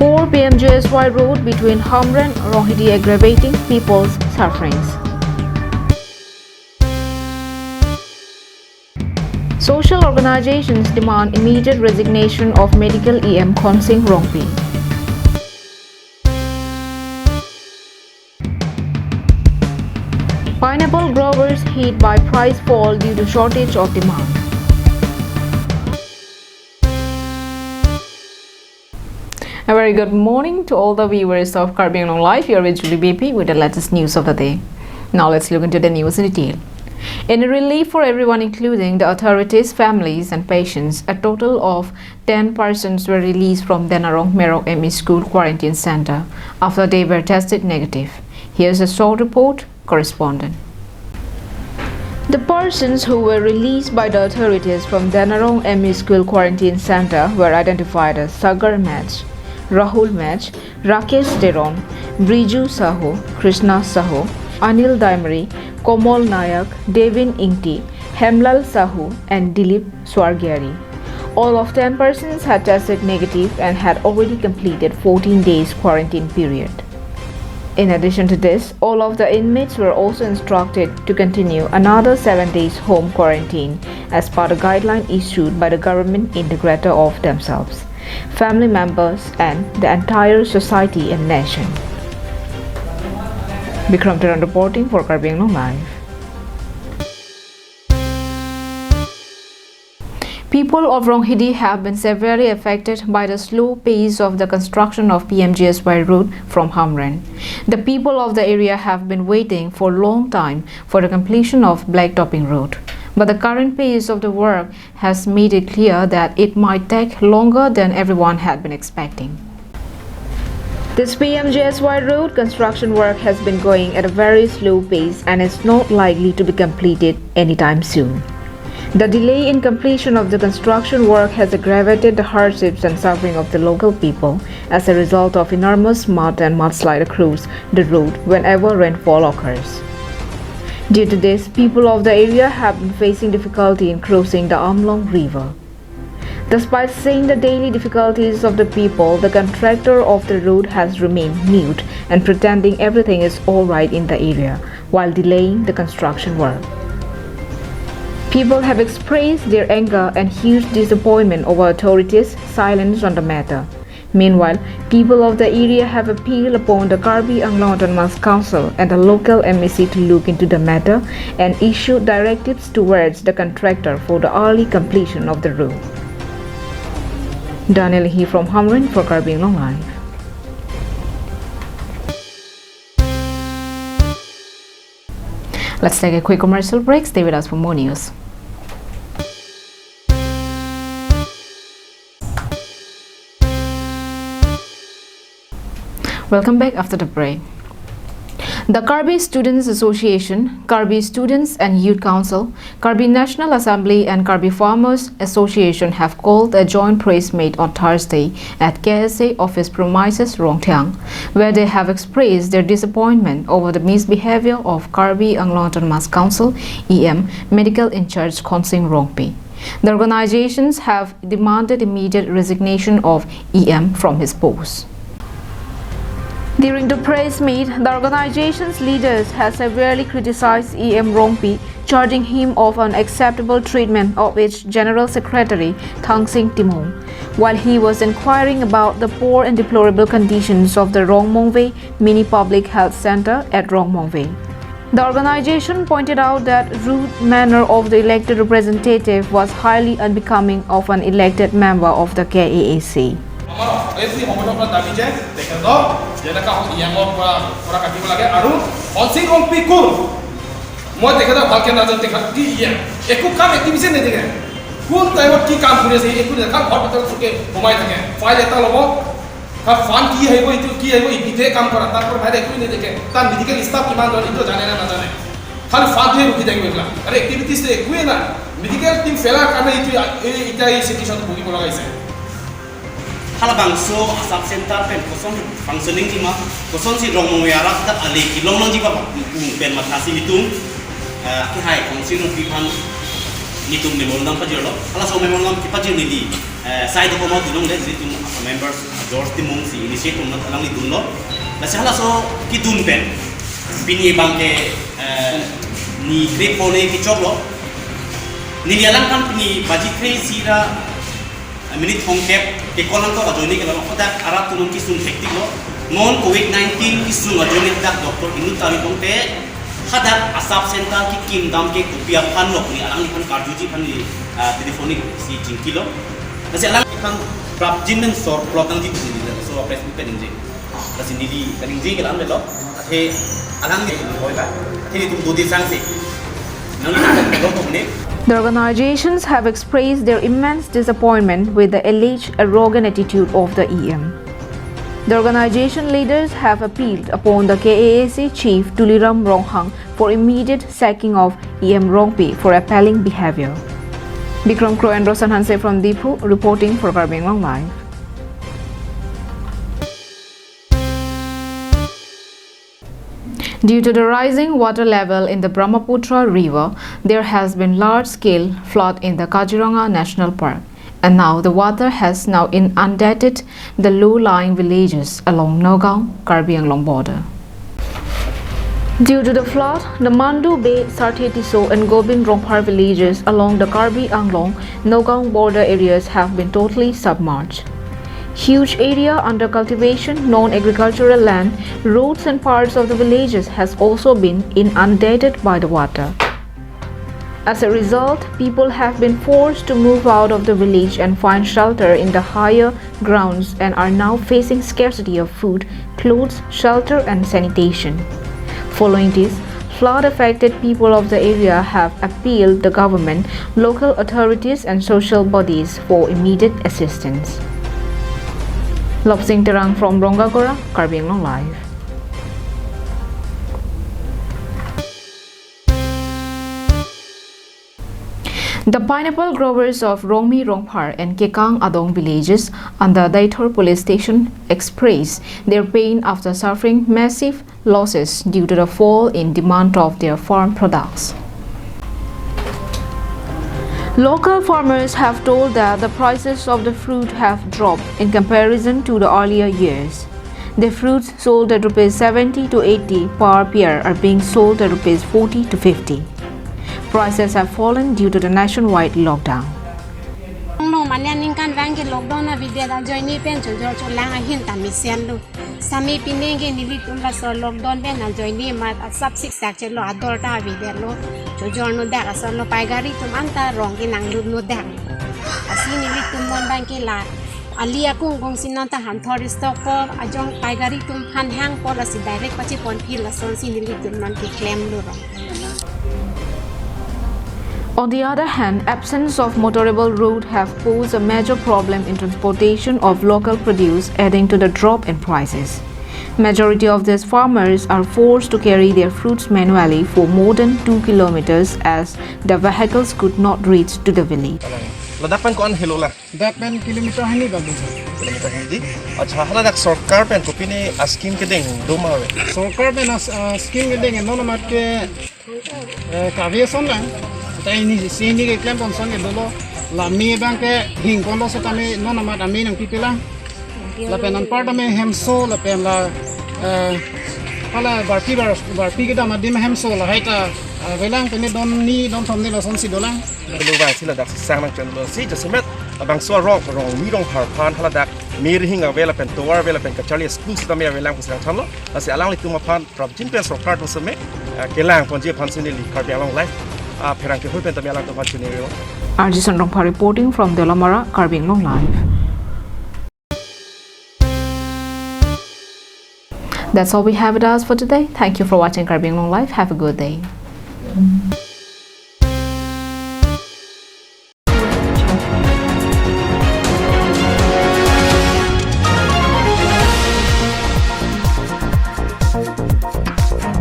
Poor PMJSY road between Hamran and Rohidi aggravating people's sufferings. Social organizations demand immediate resignation of medical EM Khonsing Rongpi. Pineapple growers hit by price fall due to shortage of demand. A very good morning to all the viewers of Caribbean On Live. You're with Julie BP with the latest news of the day. Now let's look into the news in detail. In a relief for everyone, including the authorities, families and patients, a total of 10 persons were released from Denarong Merok ME School Quarantine Center after they were tested negative. Here's a short report, correspondent. The persons who were released by the authorities from Denarong ME School Quarantine Center were identified as Sagar Match, Rahul Match, Rakesh Deron, Briju Saho, Krishna Saho, Anil Daimari, Komal Nayak, Devin Ingti, Hemlal Sahu and Dilip Swargyari. All of 10 persons had tested negative and had already completed 14 days quarantine period. In addition to this, all of the inmates were also instructed to continue another 7 days home quarantine as per the guideline issued by the government integrator of themselves, family members and the entire society and nation. Bikram Taran reporting for Caribbean On Live. People of Ronghidi have been severely affected by the slow pace of the construction of PMGSY route from Hamran. The people of the area have been waiting for a long time for the completion of Blacktopping Road. But the current pace of the work has made it clear that it might take longer than everyone had been expecting. This PMGSY road construction work has been going at a very slow pace and is not likely to be completed anytime soon. The delay in completion of the construction work has aggravated the hardships and suffering of the local people as a result of enormous mud and mudslide across the road whenever rainfall occurs. Due to this, people of the area have been facing difficulty in crossing the Amlong River. Despite seeing the daily difficulties of the people, the contractor of the road has remained mute and pretending everything is alright in the area while delaying the construction work. People have expressed their anger and huge disappointment over authorities' silence on the matter. Meanwhile, people of the area have appealed upon the Karbi Anglong Autonomous Council and the local MEC to look into the matter and issue directives towards the contractor for the early completion of the road. Daniel He from Hamran for Caribbean On Live. Let's take a quick commercial break. Stay with us for more news. Welcome back after the break. The Karbi Students Association, Karbi Students and Youth Council, Karbi National Assembly and Karbi Farmers Association have called a joint press meet on Thursday at KSA office premises Rongtiang, where they have expressed their disappointment over the misbehavior of Karbi Anglong Autonomous Council EM Medical In Charge Khonsing Rongpi. The organizations have demanded immediate resignation of EM from his post. During the press meet, the organization's leaders have severely criticized EM Rongpi, charging him of unacceptable treatment of its General Secretary Thang Sing Timong, while he was inquiring about the poor and deplorable conditions of the Rongmongvei Mini Public Health Center at Rongmongvei. The organization pointed out that rude manner of the elected representative was highly unbecoming of an elected member of the KAAC. Halabangso asap center pen kosong functioning di mah kosong si rong mengarak tak alih kilong long jiba pen matasi itu ki hai kongsi nung pipan nitum memorandum pajero ala so memorandum ki pajir ni di side ko mo dinong le jitum members George Timong si initiate on alang ni dunlo la sala so ki dun pen bini bangke ni great pone ki choklo ni lialang kan ni baji kre sira minute home cap ke kolang ko ajoni ke lo kodak arat tunun ki sun hektik lo non covid 19 ki sun ajoni dak doctor inu tami pongte hadak asap center ki kim dam ke kupia phan lok ni alang ni kan karjuji phan ni telephonic si jingkilo kasi alang kan prap jinmen sor plotang ji ni so facebook pe dingje kasi nili dingje ke lam lo the alang ni hoi ba the tum do di sang se nang lo to ne. The organizations have expressed their immense disappointment with the alleged arrogant attitude of the EM. The organization leaders have appealed upon the KAAC chief Tuliram Ronghang for immediate sacking of EM Rongpi for appalling behavior. Bikram Crow and Rosan Hanse from Dipu reporting for Karbing Long Live. Due to the rising water level in the Brahmaputra river, there has been large-scale flood in the Kaziranga National Park, and now the water has now inundated the low-lying villages along Nagaon, Karbi Anglong border. Due to the flood, the Mandu Bay, Sarthetiso and Gobin Ronghar villages along the Karbi Anglong, Nagaon border areas have been totally submerged. Huge area under cultivation, non-agricultural land, roads and parts of the villages has also been inundated by the water. As a result, people have been forced to move out of the village and find shelter in the higher grounds and are now facing scarcity of food, clothes, shelter and sanitation. Following this, flood-affected people of the area have appealed the government, local authorities and social bodies for immediate assistance. Lopsing Terang from Rongagora, Karbi Anglong Live. The pineapple growers of Rongmi Rongphar and Kekang Adong villages under Daithor police station expressed their pain after suffering massive losses due to the fall in demand of their farm products. Local farmers have told that the prices of the fruit have dropped in comparison to the earlier years. The fruits sold at Rs 70 to 80 per pear are being sold at Rs 40 to 50. Prices have fallen due to the nationwide lockdown. Manyaninkan vangi lockdown na video da join pen jo lang hin ta misian lu sami pinenge nili tumla so lockdown ben na join ni ma sab sik sak che lo ador ta video lo jo no da so no pai gari tum anta rong ki nang lu no da asi nili tum mon bang ki la alia kung gong sinan ta han thor stock po ajong pai gari tum han hang po la si direct pa chi pon phil la son si nili tum man ki claim lu ro. On the other hand, absence of motorable road have posed a major problem in transportation of local produce, adding to the drop in prices. Majority of these farmers are forced to carry their fruits manually for more than 2 kilometers as the vehicles could not reach to the village. Ladapan ko an hello la. Dapan kilometer hani bagus. Kilometer hindi. Acha hala dak sarkar pen ko pini askim ke ding domawe. Sarkar ben scheme ke deng nono mat ke kavye son lang. Kita ini sini ke klaim pon son ke dolo. La mi bang ke hing pon lo se tame nono mat ami nang pipilang. La penan part ame hemso la pen la hala barpi ke dama dim hemso la haita velang pene don thom ni la son si dolang. Belum bang sila dak sang nang channel si jasemet abang so rong mi rong har pan hala dak mir hinga vela pen tower vela pen kachali school sta me velang pusang thamlo asi alang li tuma pan prab jin pen sarkar to seme kelang pon je pan sini li Karbi Anglong life perang ke hoi pen tami alang to pan chune yo. RG Sandrongpa reporting from Delamara, Karbi Anglong Live. That's all we have with us for today. Thank you for watching Karbi Anglong Live. Have a good day.